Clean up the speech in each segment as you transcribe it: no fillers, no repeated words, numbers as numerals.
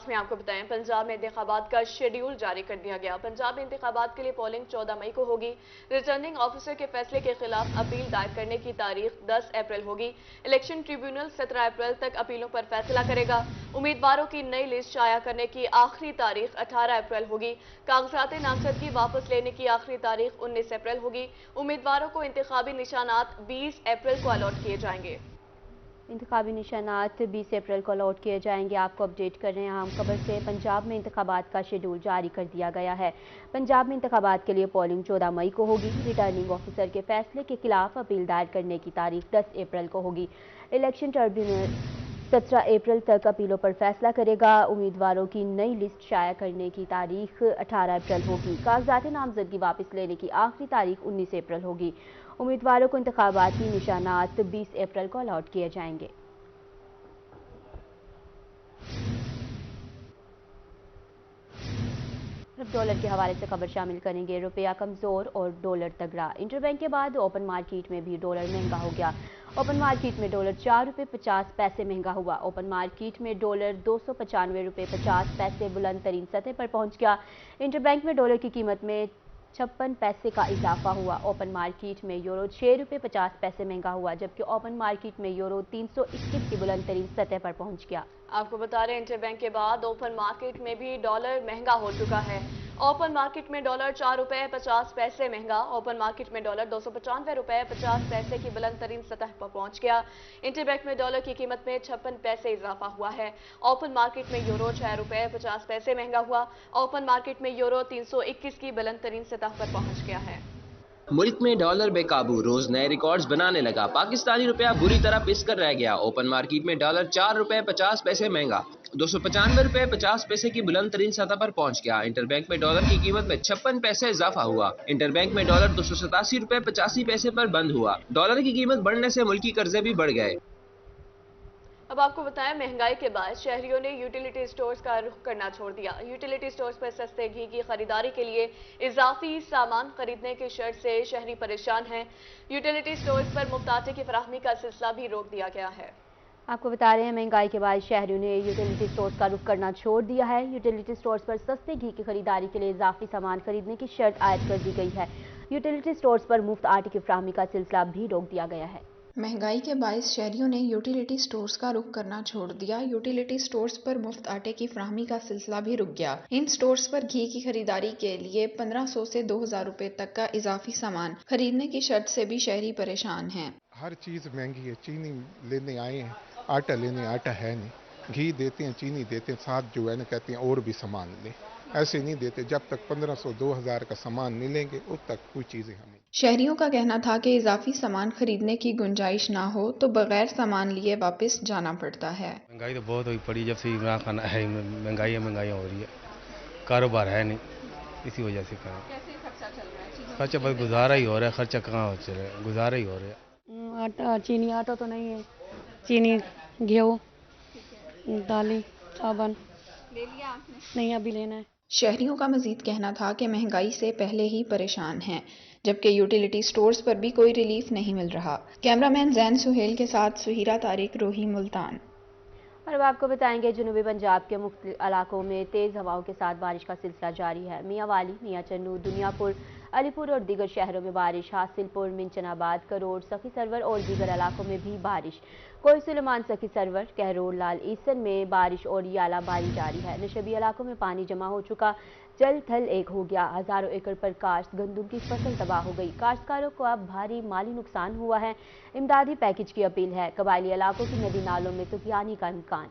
میں آپ کو بتائیں पंजाब में इंतखाबात का शेड्यूल जारी कर दिया गया। पंजाब में इंतखाबात के लिए पोलिंग 14 मई को होगी। रिटर्निंग ऑफिसर के फैसले के खिलाफ अपील दायर करने की तारीख 10 अप्रैल होगी। इलेक्शन ट्रिब्यूनल 17 अप्रैल तक अपीलों पर फैसला करेगा। उम्मीदवारों की नई लिस्ट शाया करने की आखिरी तारीख 18 अप्रैल होगी। कागजात नामजदगी वापस लेने की आखिरी तारीख 19 अप्रैल होगी। उम्मीदवारों को इंतखाबी निशानात 20 अप्रैल को अलॉट किए जाएंगे। इंतखाबी निशानात 20 अप्रैल को अलॉट किए जाएंगे। आपको अपडेट कर रहे हैं अहम खबर से। पंजाब में इंतखाबात का शेड्यूल जारी कर दिया गया है। पंजाब में इंतखाबात के लिए पोलिंग 14 मई को होगी। रिटर्निंग ऑफिसर के फैसले के खिलाफ अपील दायर करने की तारीख 10 अप्रैल को होगी। इलेक्शन ट्रिब्यूनल 17 अप्रैल तक अपीलों पर फैसला करेगा। उम्मीदवारों की नई लिस्ट शाया करने की तारीख 18 अप्रैल होगी। कागजात नामजदगी वापस लेने की आखिरी तारीख 19 अप्रैल होगी। उम्मीदवारों को इंतखाबाती निशानात 20 अप्रैल को अलॉट किए जाएंगे। डॉलर के हवाले से खबर शामिल करेंगे। रुपया कमजोर और डॉलर तगड़ा। इंटरबैंक के बाद ओपन मार्केट में भी डॉलर महंगा हो गया। ओपन मार्केट में डॉलर 4 रुपये 50 पैसे महंगा हुआ। ओपन मार्केट में डॉलर 295 रुपये 50 पैसे बुलंद तरीन सतह पर पहुंच गया। इंटरबैंक में डॉलर की कीमत में 56 पैसे का इजाफा हुआ। ओपन मार्केट में यूरो 6 रुपये 50 पैसे महंगा हुआ, जबकि ओपन मार्केट में यूरो 321 की बुलंद तरीन सतह पर पहुंच गया। आपको बता रहे हैं इंटरबैंक के बाद ओपन मार्केट में भी डॉलर महंगा हो चुका है। ओपन मार्केट में डॉलर 4 रुपये 50 पैसे महंगा। ओपन मार्केट में डॉलर 295 रुपये 50 पैसे की बुलंद तरीन सतह पर पहुंच गया। इंटरबैंक में डॉलर की कीमत में 56 पैसे इजाफा हुआ है। ओपन मार्केट में यूरो 6 रुपये 50 पैसे महंगा हुआ। ओपन मार्केट में यूरो 321 की बुलंद तरीन सतह पर पहुंच गया है। मुल्क में डॉलर बेकाबू, रोज नए रिकॉर्ड्स बनाने लगा। पाकिस्तानी रुपया बुरी तरह पिसकर रह गया। ओपन मार्केट में डॉलर 4 रुपये 50 पैसे महंगा, 295 रुपये 50 पैसे की बुलंद तरीन सतह पर पहुंच गया। इंटरबैंक में डॉलर की कीमत में 56 पैसे इजाफा हुआ। इंटरबैंक में डॉलर 287 रुपये 85 पैसे पर बंद हुआ। डॉलर की कीमत बढ़ने से मुल्की कर्जे भी बढ़ गए। अब आपको बताएं, महंगाई के बाद शहरियों ने यूटिलिटी स्टोर्स का रुख करना छोड़ दिया। यूटिलिटी स्टोर्स पर सस्ते घी की खरीदारी के लिए इजाफी सामान खरीदने की शर्त से शहरी परेशान हैं। यूटिलिटी स्टोर्स पर मुफ्त आटे की फराहमी का सिलसिला भी रोक दिया गया है। आपको बता रहे हैं महंगाई के बाद शहरियों ने यूटिलिटी स्टोर्स का रुख करना छोड़ दिया है। यूटिलिटी स्टोर्स पर सस्ते घी की खरीदारी के लिए इजाफी सामान खरीदने की शर्त आयद कर दी गई है। यूटिलिटी स्टोर्स पर मुफ्त आटे की फराहमी का सिलसिला भी रोक दिया गया है। महंगाई के बायस शहरियों ने यूटिलिटी स्टोर्स का रुख करना छोड़ दिया। यूटिलिटी स्टोर्स पर मुफ्त आटे की फराहमी का सिलसिला भी रुक गया। इन स्टोर्स पर घी की खरीदारी के लिए 1500 से 2000 रुपए तक का इजाफी सामान खरीदने की शर्त से भी शहरी परेशान हैं। हर चीज़ महंगी है। चीनी लेने आए हैं, आटा लेने, आटा है नहीं। घी देते हैं, चीनी देते हैं, साथ जो है ना कहते हैं और भी सामान लें। ऐसे नहीं देते। जब तक 1500-2000 का सामान नहीं लेंगे उस तक कोई चीज़ें हमें। शहरियों का कहना था कि इजाफी सामान खरीदने की गुंजाइश ना हो तो बगैर सामान लिए वापस जाना पड़ता है। महंगाई तो बहुत हुई पड़ी, जब से इमरान खान है महंगाई हो रही है, कारोबार है नहीं, इसी वजह से कैसे खर्चा चल रहा है? खर्चा बस गुजारा ही हो रहा है। खर्चा कहाँ चल रहा है, गुजारा ही हो रहा है। आटा, चीनी, आटा तो नहीं है, चीनी, गेहूँ, दालें, साबुन ले लिया आपने? नहीं, अभी लेना है। शहरियों का मजीद कहना था कि महंगाई से पहले ही परेशान हैं, जबकि यूटिलिटी स्टोर्स पर भी कोई रिलीफ नहीं मिल रहा। कैमरामैन जैन सुहेल के साथ सुहीरा तारिक, रोही, मुल्तान। और अब आपको बताएंगे जुनूबी पंजाब के मुख्तलिफ इलाकों में तेज़ हवाओं के साथ बारिश का सिलसिला जारी है। मियांवाली, मियां चन्नू, दुनियापुर, अलीपुर और दीगर शहरों में बारिश। हासिलपुर, मिंचनाबाद, करोड़, सखी सरवर और दीगर इलाकों में भी बारिश। कोई सुलेमान, सखी सरवर, कहरोर, लाल ईसन में बारिश और याला बारी जारी है। नशबी इलाकों में पानी जमा हो चुका, जल थल एक हो गया। हज़ारों एकड़ पर काश्त गंदम की फसल तबाह हो गई। काश्तकारों को अब भारी माली नुकसान हुआ है। इमदादी पैकेज की अपील है। कबायली इलाकों की नदी नालों में तूफानी का इम्कान।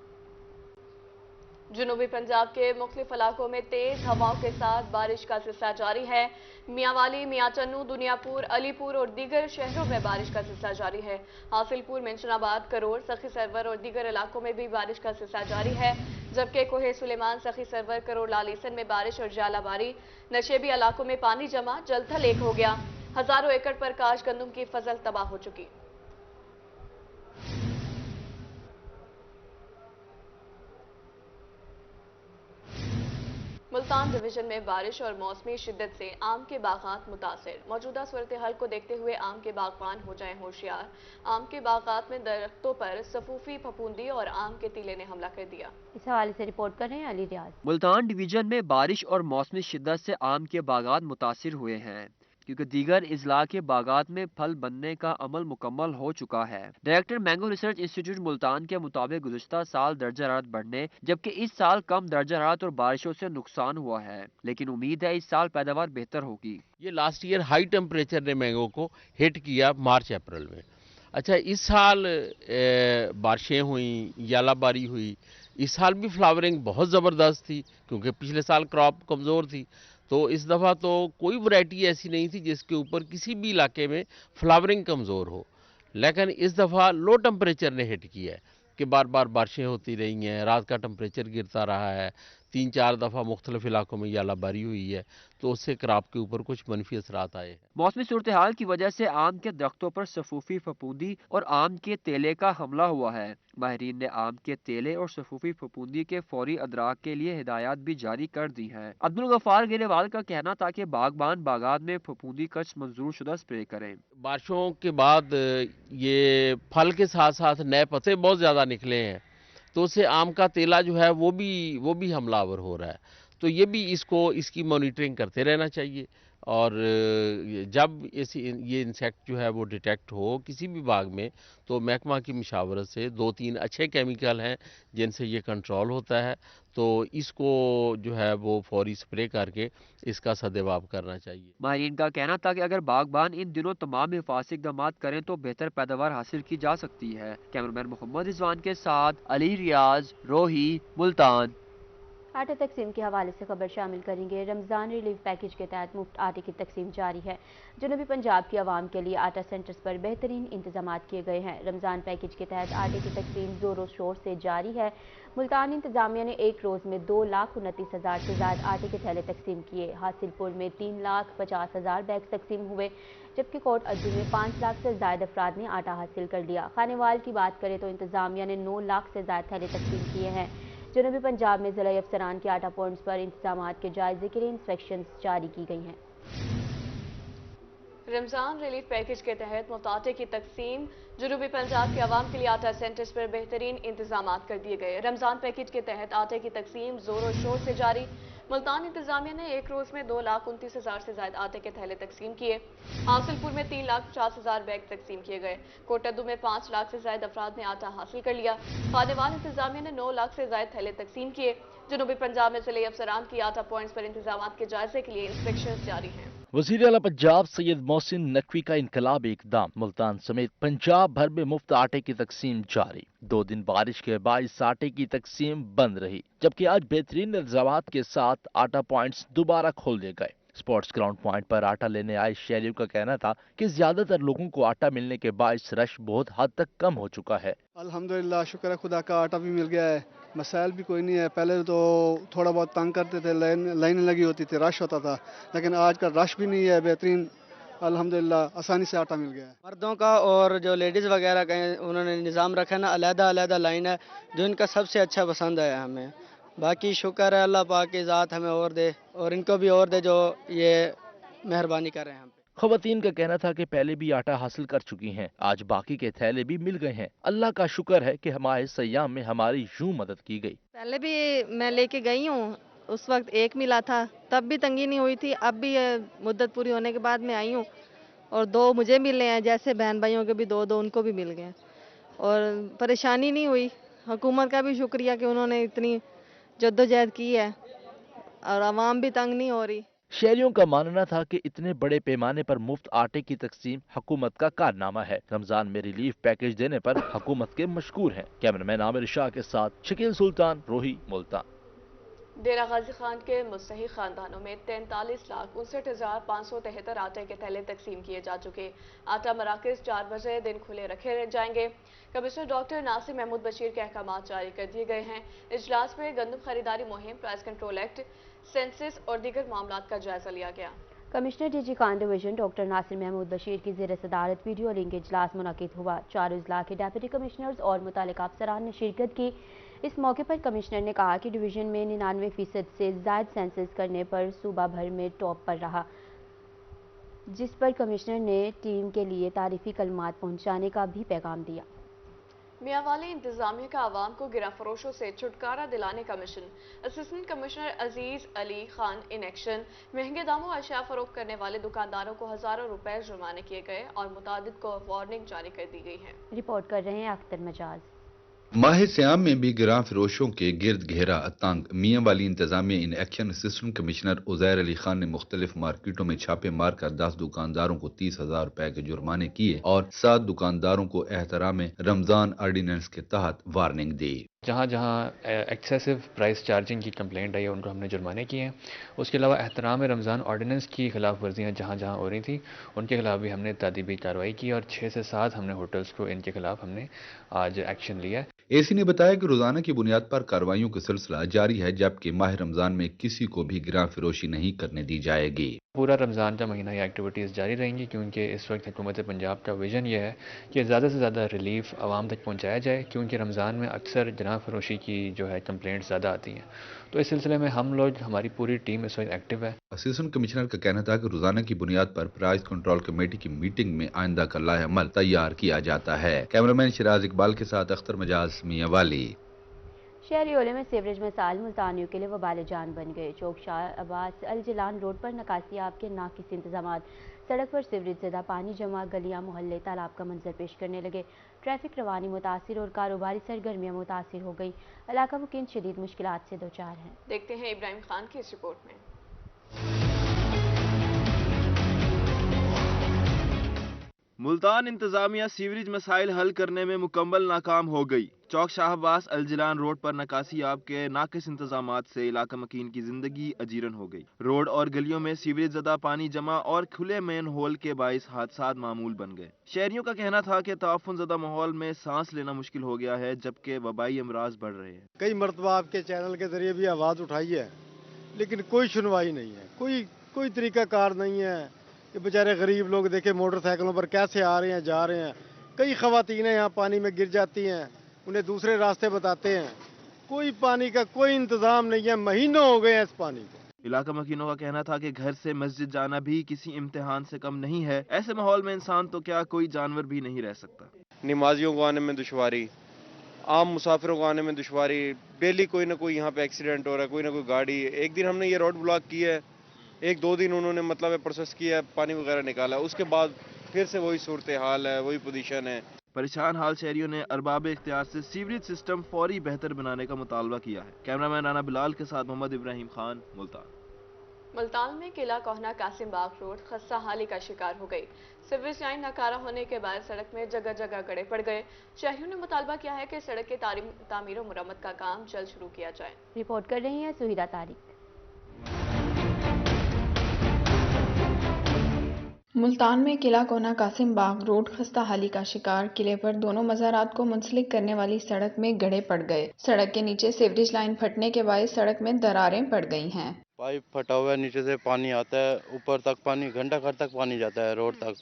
जुनूबी पंजाब के मुख्तलिफ इलाकों में तेज हवाओं के साथ बारिश का सिलसिला जारी है। मियांवाली, मियां चन्नू, दुनियापुर, अलीपुर और दीगर शहरों में बारिश का सिलसिला जारी है। हासिलपुर, मिंचनाबाद, करोड़, सखी सरवर और दीगर इलाकों में भी बारिश का सिलसिला जारी है, जबकि कोहे सुलेमान, सखी सरवर, करोड़, लालीसन में बारिश और जालाबारी। नशेबी इलाकों में पानी जमा, जलथल एक हो गया। हजारों एकड़ पर काश गंदम की फसल तबाह हो चुकी। मुल्तान डिवीजन में बारिश और मौसमी शिद्दत से आम के बागात मुतासिर। मौजूदा सूरत हाल को देखते हुए आम के बागबान हो जाएं होशियार। आम के बागात में दरख्तों पर सफूफी फफूंदी और आम के तीले ने हमला कर दिया। इस हवाले से रिपोर्ट कर रहे हैं अली रियाज। मुल्तान डिवीजन में बारिश और मौसमी शिद्दत से आम के बागात मुतासिर हुए हैं, क्योंकि दीगर इजला के बागात में फल बनने का अमल मुकम्मल हो चुका है। Director mango research institute Multan के मुताबिक गुज़श्ता साल दर्जा हरारत बढ़ने जबकि इस साल कम दर्जा हरारत और बारिशों से नुकसान हुआ है, लेकिन उम्मीद है इस साल पैदावार बेहतर होगी। ये लास्ट ईयर हाई टेम्परेचर ने मैंगो को हिट किया मार्च अप्रैल में। अच्छा, इस साल बारिशें हुई, यालाबारी हुई। इस साल भी फ्लावरिंग बहुत ज़बरदस्त थी, क्योंकि पिछले साल क्रॉप कमज़ोर थी। तो इस दफ़ा तो कोई वैरायटी ऐसी नहीं थी जिसके ऊपर किसी भी इलाके में फ्लावरिंग कमज़ोर हो। लेकिन इस दफ़ा लो टेम्परेचर ने हिट किया है कि बार बार बारिशें होती रही हैं, रात का टेम्परेचर गिरता रहा है, 3-4 दफ़ा मुख्तलिफ इलाकों में यालाबारी हुई है, तो उससे क्रॉप के ऊपर कुछ मनफी असरात आए हैं। मौसमी सूरत हाल की वजह से आम के दरख्तों पर सफूफी फफूंदी और आम के तेले का हमला हुआ है। माहिरीन ने आम के तेले और सफूफी फफूंदी के फौरी अदराक के लिए हिदायत भी जारी कर दी है। अब्दुल गफ्फार गिरेवाल का कहना था कि बागबान बागात में फफूंदी कच मंजूर शुदा स्प्रे करें। बारिशों के बाद ये फल के साथ साथ नए पत्ते बहुत ज़्यादा निकले हैं, तो उससे आम का तेला जो है वो भी हमलावर हो रहा है। तो ये भी इसकी मॉनिटरिंग करते रहना चाहिए, और जब ये इंसेक्ट जो है वो डिटेक्ट हो किसी भी बाग में, तो महकमा की मशावरत से 2-3 अच्छे केमिकल हैं जिनसे ये कंट्रोल होता है, तो इसको जो है वो फौरी स्प्रे करके इसका सदेवाब करना चाहिए। माहिरीन का कहना था कि अगर बागबान इन दिनों तमाम हिफाजती इक़दाम करें तो बेहतर पैदावार हासिल की जा सकती है। कैमरामैन मोहम्मद रिजवान के साथ अली रियाज, रोही, मुल्तान। आटा तकसीम के हवाले से खबर शामिल करेंगे। रमज़ान रिलीफ पैकेज के तहत मुफ्त आटे की तकसीम जारी है। जनूबी पंजाब की आवाम के लिए आटा सेंटर्स पर बेहतरीन इंतजाम किए गए हैं। रमज़ान पैकेज के तहत आटे की तकसीम ज़ोरों शोर से जारी है। मुल्तान इंतजामिया ने एक रोज़ में 2,29,000 से ज़्यादा आटे के थैले तकसीम किए। हासिलपुर में 3,50,000 बैग तकसीम हुए, जबकि कोट अद्दू में 5 लाख से ज़्यादा अफराद ने आटा हासिल कर लिया। खानेवाल की बात करें तो इंतजामिया ने 9 लाख से ज़्यादा थैले तकसीम किए हैं। जनूबी पंजाब में ज़िला अफसरान के आटा पॉइंट्स पर इंतजाम के जायजे के लिए इंस्पेक्शंस जारी की गई हैं। रमज़ान रिलीफ पैकेज के तहत मुफ्त आटे की तकसीम। जनूबी पंजाब के अवाम के लिए आटा सेंटर्स पर बेहतरीन इंतजाम कर दिए गए। रमज़ान पैकेज के तहत आटे की तकसीम जोरों शोर से जारी। मुल्तान इंतजामिया ने एक रोज़ में 2,29,000 से ज़्यादा आटे के थैले तकसीम किए। हासिलपुर में 3,50,000 बैग तकसीम किए गए। कोटद्दू में 5 लाख से ज़्यादा अफराद ने आटा हासिल कर लिया। खानेवाल इंतजामिया ने 9 लाख से ज़्यादा थैले तकसीम किए। जनूबी पंजाब में ज़िले अफसरान की आटा पॉइंट्स पर इंतजाम के जायजे के लिए इंस्पेक्शन जारी हैं। वज़ीर आला पंजाब सैयद मोहसिन नकवी का इनकलाबी इक़दाम। मुल्तान समेत पंजाब भर में मुफ्त आटे की तकसीम जारी। 2 दिन बारिश के बायस आटे की तकसीम बंद रही, जबकि आज बेहतरीन इंतजामात के साथ आटा पॉइंट्स दोबारा खोल दिए गए। स्पोर्ट्स ग्राउंड पॉइंट पर आटा लेने आए शहरियों का कहना था कि ज्यादातर लोगों को आटा मिलने के बायस रश बहुत हद तक कम हो चुका है। अल्हम्दुलिल्लाह, शुक्र है खुदा का, आटा भी मिल गया है, मसाइल भी कोई नहीं है। पहले तो थोड़ा बहुत तंग करते थे, लाइन लगी होती थी, रश होता था, लेकिन आज का रश भी नहीं है, बेहतरीन अल्हम्दुलिल्लाह आसानी से आटा मिल गया है। मर्दों का और जो लेडीज़ वगैरह का उन्होंने निज़ाम रखा ना, अलग-अलग लाइन है, जो इनका सबसे अच्छा पसंद आया हमें। बाकी शुक्र है अल्लाह पाक की ज़ात हमें और दे और इनको भी और दे जो ये मेहरबानी कर रहे हैं हम पे। खवातीन का कहना था कि पहले भी आटा हासिल कर चुकी हैं, आज बाकी के थैले भी मिल गए हैं। अल्लाह का शुक्र है कि हमारे सयाम में हमारी यूं मदद की गई। पहले भी मैं लेके गई हूँ, उस वक्त एक मिला था, तब भी तंगी नहीं हुई थी। अब भी मुद्दत पूरी होने के बाद मैं आई हूँ और 2 मुझे मिले हैं, जैसे बहन भाइयों के भी 2 उनको भी मिल गए और परेशानी नहीं हुई। हुकूमत का भी शुक्रिया कि उन्होंने इतनी जद्दोजहद की है और आवाम भी तंग नहीं हो रही। शहरियों का मानना था कि इतने बड़े पैमाने पर मुफ्त आटे की तकसीम हुकूमत का कारनामा है। रमजान में रिलीफ पैकेज देने पर हुकूमत के मशकूर हैं। कैमरामैन आमिर शाह के साथ शकील सुल्तान, रोही, मुल्तान। डेरा गाजी खान के मुस्तहिक खानदानों में 43,59,573 आटे के थैले तकसीम किए जा चुके। आटा मराकज़ 4 बजे दिन खुले रखे जाएंगे। कमिश्नर डॉक्टर नासिर महमूद बशीर के अहकाम जारी कर दिए गए हैं। इजलास में गंदम खरीदारी मुहिम, प्राइस कंट्रोल एक्ट, सेंसस और दीगर मामलात का जायजा लिया गया। Commissioner DG Khan division doctor Nasir Mahmood Bashir की ज़ेर सदारत वीडियो लिंक इजलास मुनक़िद हुआ। 4 अजला के डेप्यूटी कमिश्नर्स और मुतल्लिक़ अफसरान ने शिरकत की। इस मौके पर कमिश्नर ने कहा कि डिवीजन में 99% से ज़ायद सेंसस करने पर सूबा भर में टॉप पर रहा, जिस पर कमिश्नर ने टीम के लिए तारीफी कलमात पहुंचाने का भी पैगाम दिया। मियांवाली इंतजामिया का आवाम को गिराफरोशों से छुटकारा दिलाने का mission. Assistant commissioner Aziz Ali Khan in action. महंगे दामों अशिया फरोख्त करने वाले दुकानदारों को हजारों रुपए जुर्माने किए गए और मुतादिद को वार्निंग जारी कर दी गई है। रिपोर्ट कर रहे हैं अख्तर मजाज। माह सियाम में भी गिरां फरोशों के गिर्द घेरा आतंक। मियांवाली इंतजामिया in action assistant commissioner Uzair Ali Khan ने मुख्तलिफ मार्केटों में छापे मारकर 10 दुकानदारों को 30,000 रुपए के जुर्माने किए और 7 दुकानदारों को एहतराम रमजान ऑर्डिनेंस के तहत वार्निंग दी। जहाँ जहाँ एक्सेसिव प्राइस चार्जिंग की कंप्लेंट आई है उनको हमने जुर्माने किए हैं। उसके अलावा एहतराम रमज़ान ऑर्डिनेंस की खिलाफ वर्जियाँ जहाँ जहाँ हो रही थी उनके खिलाफ भी हमने तादीबी कार्रवाई की और 6 से 7 हमने होटल्स को इनके खिलाफ हमने आज एक्शन लिया है। एसी ने बताया कि रोजाना की बुनियाद पर कार्रवाइयों का सिलसिला जारी है, जबकि माह रमजान में किसी को भी गिरां फरोशी नहीं करने दी जाएगी। पूरा रमज़ान का महीना ये एक्टिविटीज़ जारी रहेंगी क्योंकि इस वक्त हुकूमत पंजाब का विज़न ये है कि ज़्यादा से ज़्यादा रिलीफ आवाम तक पहुँचाया जाए, क्योंकि रमज़ान में अक्सर गिरां फरोशी की जो है कंप्लेंट्स ज़्यादा आती हैं। तो इस सिलसिले में हम लोग, हमारी पूरी टीम इस वक्त एक्टिव है। असिस्टेंट कमिश्नर का कहना था कि रोजाना की बुनियाद पर प्राइस कंट्रोल कमेटी की मीटिंग में आइंदा का लाहेअमल तैयार किया जाता है। कैमरामैन शिराज इकबाल के साथ अख्तर मजाज, मियांवाली। शहरी ओले में सीवरेज मसाइल मुल्तानियों के लिए वबाल जान बन गए। चौक शाह अब्बास अल जिलान रोड पर नकासियाब के नाकिस इंतजामात, सड़क पर सीवरेज ज़दा पानी जमा, गलियां मोहल्ले तालाब का मंजर पेश करने लगे। ट्रैफिक रवानी मुतासिर और कारोबारी सरगर्मियां मुतासिर हो गई। इलाका मुकीम शदीद मुश्किलात से दो चार हैं। देखते हैं इब्राहिम खान की इस रिपोर्ट में। मुल्तान इंतजामिया सीवरेज मसाइल हल करने में मुकम्मल नाकाम हो गई। चौक शाह अब्बास अल जिलान रोड पर नकासियाब के नाकिस इंतजामात से इलाका मकीन की जिंदगी अजीरन हो गई। रोड और गलियों में सीवरेज ज़दा पानी जमा और खुले मेन होल के बाइस हादसात मामूल बन गए। शहरियों का कहना था कि ताफुन ज़दा माहौल में सांस लेना मुश्किल हो गया है, जबकि वबाई अमराज बढ़ रहे हैं। कई मरतबा आपके चैनल के जरिए भी आवाज़ उठाई है, लेकिन कोई सुनवाई नहीं है, कोई तरीका कार नहीं है। ये बेचारे गरीब लोग देखे मोटरसाइकिलों पर कैसे आ रहे हैं, जा रहे हैं। कई खवातीनें यहाँ पानी में गिर जाती हैं, उन्हें दूसरे रास्ते बताते हैं। कोई पानी का कोई इंतजाम नहीं है, महीनों हो गए हैं इस पानी को। इलाका मकीनों का कहना था कि घर से मस्जिद जाना भी किसी इम्तिहान से कम नहीं है। ऐसे माहौल में इंसान तो क्या कोई जानवर भी नहीं रह सकता। नमाजियों को आने में दुश्वारी, आम मुसाफिरों को आने में दुश्वारी। डेली कोई ना कोई यहाँ पे एक्सीडेंट हो रहा है, कोई ना कोई गाड़ी। एक दिन हमने ये रोड ब्लॉक की है, 1-2 दिन उन्होंने मतलब प्रोसेस किया, पानी वगैरह निकाला, उसके बाद फिर से वही सूरत हाल है, वही पोजीशन है। परेशान हाल शहरियों ने अरबाब इख्तियार से सीवरेज सिस्टम फौरी बेहतर बनाने का मुतालबा किया है। कैमरामैन राना बिलाल के साथ मोहम्मद इब्राहिम खान, मुल्तान। मुल्तान में किला कोहना कासिम बाग रोड खस्ता हाली का शिकार हो गई। सीवरेज लाइन नाकारा होने के बाद सड़क में जगह जगह गड्ढे पड़ गए। शहरियों ने मुतालबा किया है कि सड़क के तामीर और मुरम्मत का काम जल्द शुरू किया जाए। रिपोर्ट कर रही हैं सुहिरा तारिक। मुल्तान में किला कोना कासिम बाग रोड खस्ता हाली का शिकार। किले पर दोनों मज़ारात को मुंसलिक करने वाली सड़क में गड्ढे पड़ गए। सड़क के नीचे सीवरेज लाइन फटने के बाद सड़क में दरारें पड़ गई हैं। पाइप फटा हुआ है, नीचे से पानी आता है, ऊपर तक पानी, घंटा घर तक पानी जाता है रोड तक।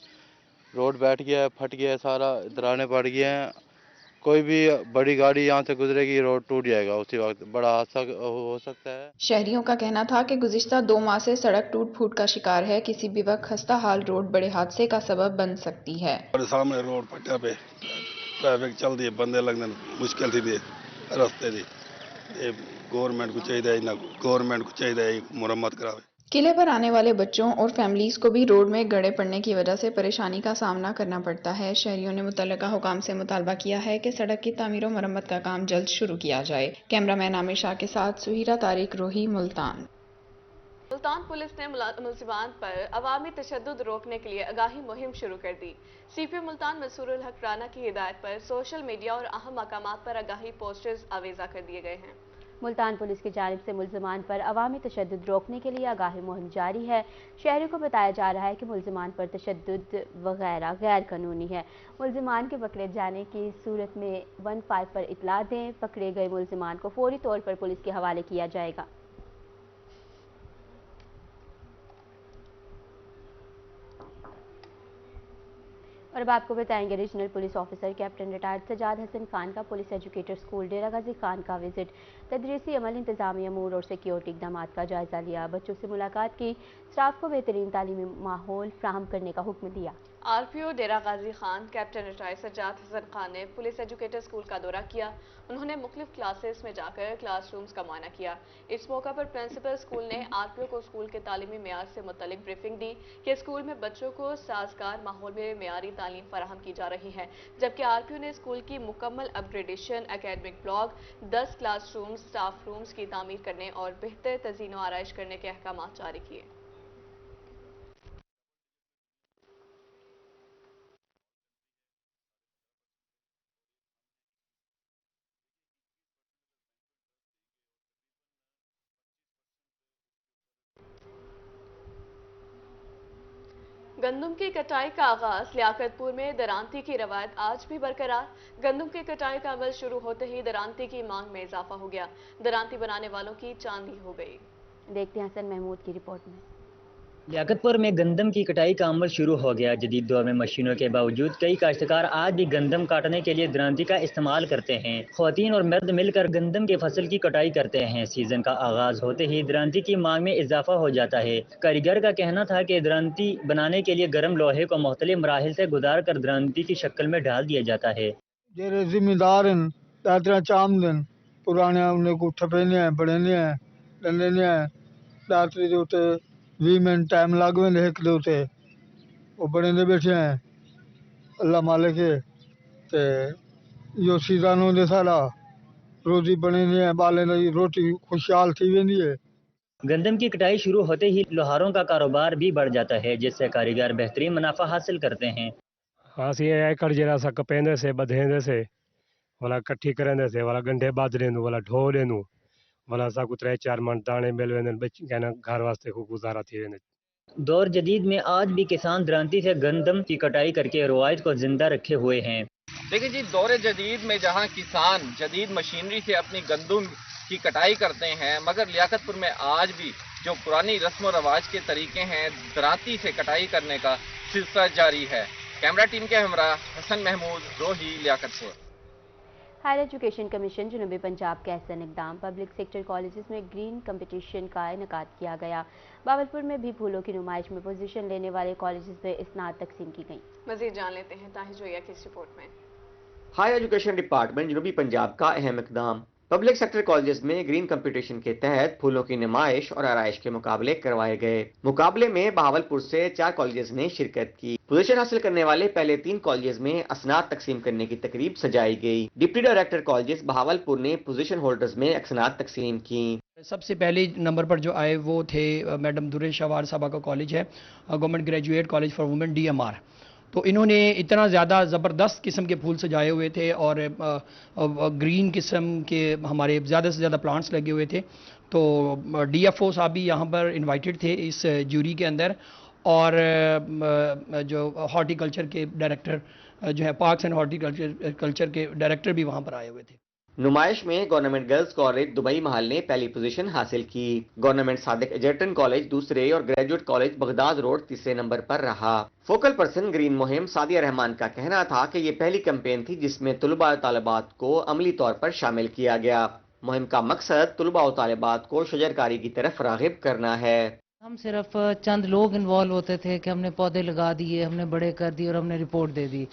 रोड बैठ गया है, फट गया है सारा, दरारें पड़ गए हैं। कोई भी बड़ी गाड़ी यहाँ से गुजरेगी, रोड टूट जाएगा, उसी वक्त बड़ा हादसा हो सकता है। शहरियों का कहना था कि गुज़िश्ता 2 माह से सड़क टूट फूट का शिकार है। किसी भी वक्त खस्ता हाल रोड बड़े हादसे का सबब बन सकती है। सामने रोड पट्टिया पे ट्रैफिक चल रही है, बंदे लगने मुश्किल थी रास्ते दी। गवर्नमेंट को चाहिए मुरम्मत करावे। किले पर आने वाले बच्चों और फैमिलीज को भी रोड में गड्ढे पड़ने की वजह से परेशानी का सामना करना पड़ता है। शहरियों ने मुतल्लिका हुकाम से मुतालबा किया है कि सड़क की तामीर और मरम्मत का काम जल्द शुरू किया जाए। कैमरामैन आमिर शाह के साथ सुहिरा तारिक, रोही, मुल्तान। मुल्तान पुलिस ने मुलजिमान पर अवामी तशद्दुद रोकने के लिए आगाही मुहिम शुरू कर दी। सीपी मुल्तान मसूरुल हक राना की हिदायत पर सोशल मीडिया और अहम मकामात पर आगाही पोस्टर्स आवेजा कर दिए गए हैं। मुल्तान पुलिस की जानिब से मुलजिमान पर अवामी तशद्दुद रोकने के लिए आगाही मुहिम जारी है। शहरियों को बताया जा रहा है कि मुलजिमान पर तशद्दुद वगैरह गैर कानूनी है। मुलजिमान के पकड़े जाने की सूरत में 15 पर इतला दें। पकड़े गए मुलजिमान को फौरी तौर पर पुलिस के हवाले किया जाएगा। और अब आपको बताएंगे regional police officer captain retired Sajjad Hasan Khan का police educator school Dera Ghazi Khan का विजिट, तदरीसी अमल, इंतजामी अमूर और सिक्योरिटी इकदाम का जायजा लिया, बच्चों से मुलाकात की, स्टाफ को बेहतरीन तालीमी माहौल फ्राहम करने का हुक्म दिया। आरपीओ डेरा गाजी खान कैप्टन रिटायर्ड सजाद हसन खान ने पुलिस एजुकेटर स्कूल का दौरा किया। उन्होंने मुख्तलिफ क्लासेस में जाकर क्लासरूम्स का मुआयना किया। इस मौका पर प्रिंसिपल स्कूल ने आरपीओ को स्कूल के तालीमी मेयार से मुतल्लिक ब्रीफिंग दी कि स्कूल में बच्चों को साजगार माहौल में मेयारी तालीम फराहम की जा रही है, जबकि आरपीओ ने स्कूल की मुकम्मल upgradation, academic block, 10 classrooms, staff rooms की तामीर करने और बेहतर तज़ीन व आराइश करने के अहकाम जारी किए। गंदम की कटाई का आगाज लियाकतपुर में दरांती की रवायत आज भी बरकरार। गंदम की कटाई का अमल शुरू होते ही दरांती की मांग में इजाफा हो गया। दरांती बनाने वालों की चांदी हो गई। देखते हैं हसन महमूद की रिपोर्ट में। लियाकतपुर में गंदम की कटाई का अमल शुरू हो गया। जदीद दौर में मशीनों के बावजूद कई काश्तकार आज भी गंदम काटने के लिए दरांती का इस्तेमाल करते हैं। ख्वातीन और मर्द मिलकर गंदम की फसल की कटाई करते हैं। सीजन का आगाज होते ही दरांती की मांग में इजाफा हो जाता है। कारीगर का कहना था कि दरांती बनाने के लिए गर्म लोहे को मुख्तलिफ मराहिल से गुजार कर दरांती की शक्ल में ढाल दिया जाता है। जिम्मेदार चामदन पुराने उन्हें को ठपेने बड़ेने डंडे दातरी के उत्ते 20 मिनट टाइम लग गए एक दे उत्ते वो बड़े ने बैठे हैं। अल्लाह मालिक है ते जो सीजन होंदे सारा रोजी बने ने बाले ने रोटी खुशहाल थी वेंदी है। गंदम की कटाई शुरू होते ही लोहारों का कारोबार भी बढ़ जाता है, जिससे कारीगर बेहतरीन मुनाफा हासिल करते हैं। असीं एकड़ जरा सा कपेंदे से बधेंदे से वाला कट्ठी करेंदे से वाला गंढे बाज लेंदू वाला ढो लेंदू वाला सा को 3-4 मन दाने मिल वेंदे कहना घर वास्ते को गुजारा थी वेंदे। दौर जदीद में आज भी किसान दरांती से गंदम की कटाई करके रवायत को जिंदा रखे हुए हैं। देखिए जी, दौर जदीद में जहां किसान जदीद मशीनरी से अपनी गंदम की कटाई करते हैं, मगर लियाकतपुर में आज भी जो पुरानी रस्म व रवाज के तरीके हैं दरांती से कटाई करने का सिलसिला जारी है। कैमरा टीम के हमरा हसन महमूद, रोही, लियाकतपुर। हायर एजुकेशन कमीशन जनूबी पंजाब के अहसन इकदाम, पब्लिक सेक्टर कॉलेजेस में ग्रीन कंपटीशन का इनेकाद किया गया। बावलपुर में भी फूलों की नुमाइश में पोजीशन लेने वाले कॉलेजेस में इसनाद तकसीम की गई। मजीद जान लेते हैं ताहिर जोया की इस रिपोर्ट में। हायर एजुकेशन डिपार्टमेंट जनूबी पंजाब का अहम इकदाम, पब्लिक सेक्टर कॉलेजेस में ग्रीन कंपटीशन के तहत फूलों की नुमाइश और आराइश के मुकाबले करवाए गए। मुकाबले में बहावलपुर से 4 कॉलेजेस ने शिरकत की। पोजीशन हासिल करने वाले पहले 3 कॉलेजेस में असनाद तकसीम करने की तकरीब सजाई गई। डिप्टी डायरेक्टर कॉलेजेस बहावलपुर ने पोजीशन होल्डर्स में असनाद तकसीम की। सबसे पहले नंबर पर जो आए वो थे मैडम दुरे शावार साहबा का कॉलेज है, government graduate college for women DMR। तो इन्होंने इतना ज़्यादा ज़बरदस्त किस्म के फूल सजाए हुए थे और ग्रीन किस्म के हमारे ज़्यादा से ज़्यादा प्लांट्स लगे हुए थे। तो DFO साहब भी यहाँ पर इनवाइटेड थे इस जूरी के अंदर, और जो हॉर्टिकल्चर के डायरेक्टर जो है पार्क्स एंड हॉर्टिकल्चर के डायरेक्टर भी वहाँ पर आए हुए थे। नुमाइश में गवर्नमेंट गर्ल्स कॉलेज दुबई महल ने पहली पोजीशन हासिल की। गवर्नमेंट सादिक एजर्टन कॉलेज दूसरे और ग्रेजुएट कॉलेज बगदाद रोड तीसरे नंबर पर रहा। फोकल पर्सन ग्रीन मुहिम सादिया रहमान का कहना था कि ये पहली कैंपेन थी जिसमें तुलबा और तालिबात को अमली तौर पर शामिल किया गया। मुहिम का मकसद तुलबा और तालिबात को शजरकारी की तरफ रागिब करना है। हम सिर्फ चंद लोग इन्वॉल्व होते थे कि हमने पौधे लगा दिए, हमने बड़े कर दिए और हमने रिपोर्ट दे दी,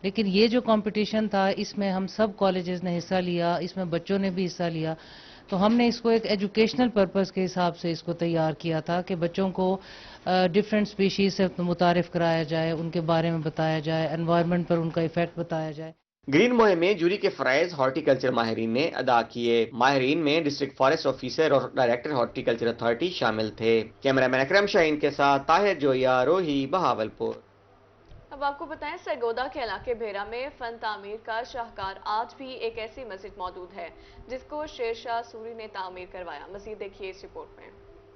लेकिन ये जो कंपटीशन था इसमें हम सब कॉलेजेस ने हिस्सा लिया, इसमें बच्चों ने भी हिस्सा लिया। तो हमने इसको एक एजुकेशनल पर्पस के हिसाब से इसको तैयार किया था कि बच्चों को डिफरेंट स्पीशीज से मुतारिफ कराया जाए, उनके बारे में बताया जाए, एनवायरनमेंट पर उनका इफेक्ट बताया जाए। ग्रीन मुहिम में जूरी के फराइज हॉर्टिकल्चर माहिरीन ने अदा किए। माहिरीन में डिस्ट्रिक्ट फॉरेस्ट ऑफिसर और डायरेक्टर हॉर्टिकल्चर अथॉरिटी शामिल थे। कैमरामैन अकरम शाहीन के साथ ताहिर जोया, रोही, बहावलपुर। अब आपको बताएं, सरगोदा के इलाके भेरा में फन तामीर का शाहकार आज भी एक ऐसी मस्जिद मौजूद है जिसको शेरशाह सूरी ने तामीर करवाया। मजीद देखिए इस रिपोर्ट में।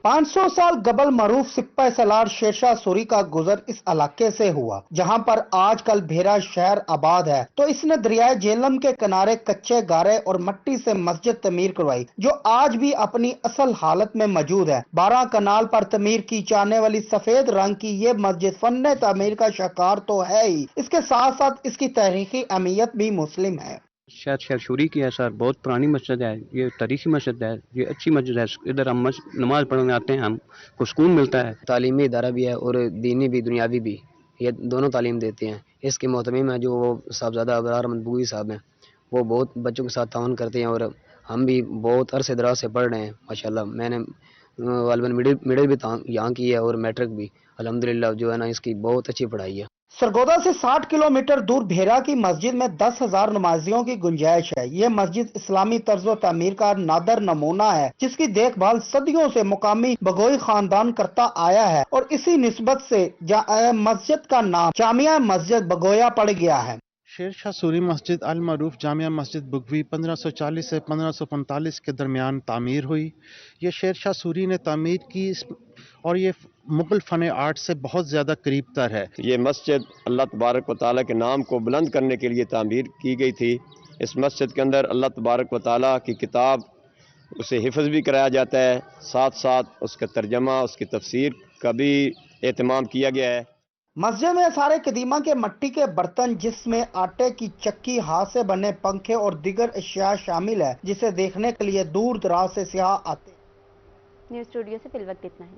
500 साल गबल मरूफ सिप्पा सलार शेरशाह सूरी का गुजर इस इलाके से हुआ, जहां पर आजकल भेरा शहर आबाद है। तो इसने दरियाए झेलम के किनारे कच्चे गारे और मट्टी से मस्जिद तमीर करवाई, जो आज भी अपनी असल हालत में मौजूद है। 12 कनाल पर तमीर की जाने वाली सफेद रंग की ये मस्जिद फन तामीर का शिकार तो है ही, इसके साथ साथ इसकी तारीखी अहमियत भी मुस्लिम है। शेर शूरी की है सर, बहुत पुरानी मस्जिद है, ये तारीखी मस्जिद है, ये अच्छी मस्जिद है। इधर हम नमाज पढ़ने आते हैं, हमको सुकून मिलता है। तालीमी इदारा भी है और दीनी भी दुनियावी भी, ये दोनों तालीम देते हैं। इसके मोहतमीम है जो साहबजादा अबरार अहमद बुगी साहब हैं, वो बहुत बच्चों के साथ ताउन करते हैं और हम भी बहुत अरसे दराज से पढ़ रहे हैं माशाल्लाह। मैंने गालिबन मिडिल भी यहाँ की है और मैट्रिक भी, अल्हम्दुलिल्लाह जो है ना इसकी बहुत अच्छी पढ़ाई है। सरगोदा से 60 किलोमीटर दूर भेरा की मस्जिद में 10,000 नमाजियों की गुंजाइश है। ये मस्जिद इस्लामी तर्ज तामीर का नादर नमूना है, जिसकी देखभाल सदियों से मुकामी बगोई खानदान करता आया है और इसी निस्बत से मस्जिद का नाम जामिया मस्जिद बगोया पड़ गया है। शेरशाह सूरी मस्जिद अल मरूफ जामिया मस्जिद बुगवी 1540 से 1545 के दरमियान तामीर हुई। ये शेरशाह सूरी ने तामीर की और ये मुगल फ़न आर्ट से बहुत ज़्यादा करीब तर है। ये मस्जिद अल्लाह तबारक व तआला के नाम को बुलंद करने के लिए तामीर की गई थी। इस मस्जिद के अंदर अल्लाह तबारक व तआला की किताब उसे हिफ्ज़ भी कराया जाता है, साथ साथ उसका तर्जमा उसकी तफसीर का भी एहतमाम किया गया है। मस्जिद में सारे कदीमा के मिट्टी के बर्तन, जिसमें आटे की चक्की, हाथ से बने पंखे और दीगर अशिया शामिल है, जिसे देखने के लिए दूर दराज से सियाह आते। न्यूज़ स्टूडियो से फिल वक्त इतना ही।